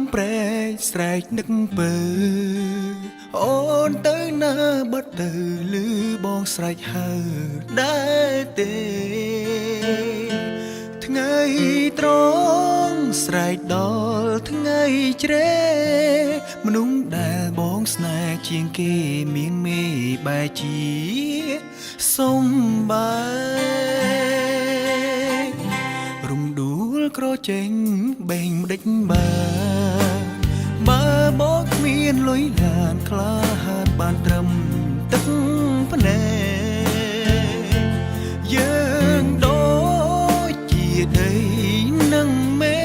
មប្រែកស្រែកនឹកពើអូនទៅណាបាត់ទៅលឺបងស្រែកហៅដែរទេថ្ងៃត្រង់ស្រែកដល់ថ្ងៃជ្រេមនុស្សដែលបងស្នេហ៍ជាងគេមានមេបែជាសំបាយរំដួលក្រចេញបេងម្ដេចបើបងគ្មានលុយឡានក្លាហានបានត្រឹមទឹកភ្នែកយើងដូចជាដីនឹងមេ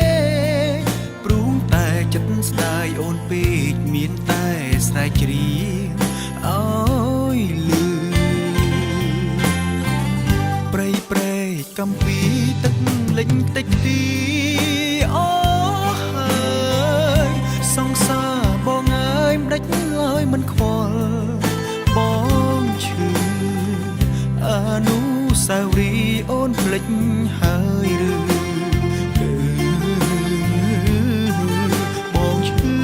ព្រួងតែចិត្តស្ដាយអូនពេកមានតែស្រែកជ្រៀងអើយលឺព្រៃព្រែកកំពីទឹកលិចតិចទីអូហើយសង្សារបងអើយមិនដេចឡើយមិនខ្វល់បងឈឺអនុស្សាវរីយ៍អូនភ្លេចហើយឬបងឈឺ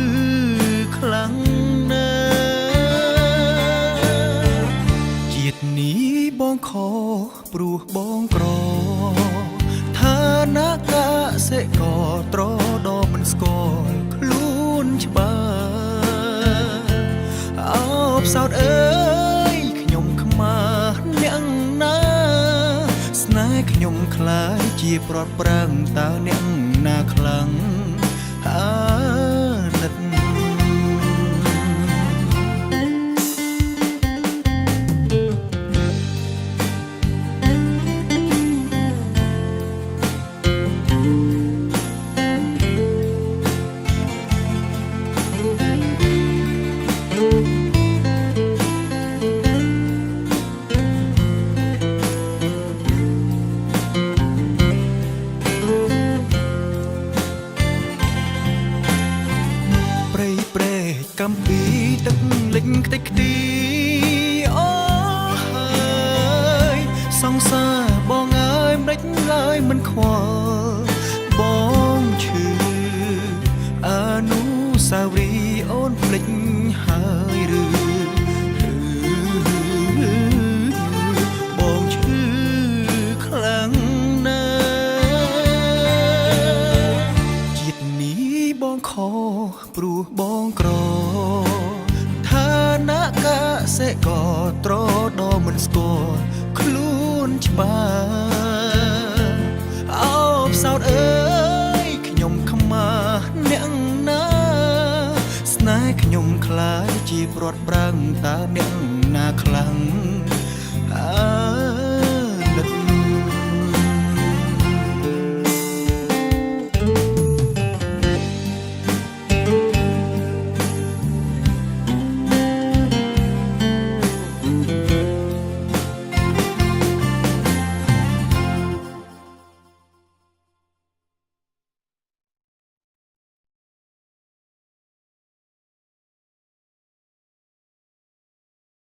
ខ្លាំងណាស់ជាតិនេះបងខុសព្រោះបងក្រឋានៈកសិករត្រដមិនស្គាល់ខ្លួនច្បាស់អោបសោតអើយខ្ញុំខ្មាស់អ្នកណាស្នេហ៍ខ្ញុំខ្លាចជាព្រាត់ប្រាំងតើអ្នកណាខ្លាំងអាណិតកំពីទឹកលិចខ្ទេចខ្ទីអូហើយសង្សារបងអើយមិនដេចឡើយមិនខ្វល់បងឈឺអនុស្សាវរីយ៍អូនភ្លេចហើយឬបងឈឺខ្លាំងណាស់ជាតិនេះបងខុសព្រោះបងក្រឋានៈកសិករត្រដមិនស្គាល់ខ្លួនច្បាស់អោបសោតអើយខ្ញុំខ្មាស់អ្នកណាស្នេហ៍ខ្ញុំខ្លាចជាព្រាត់ប្រាំងតើអ្នកណាខ្លាំង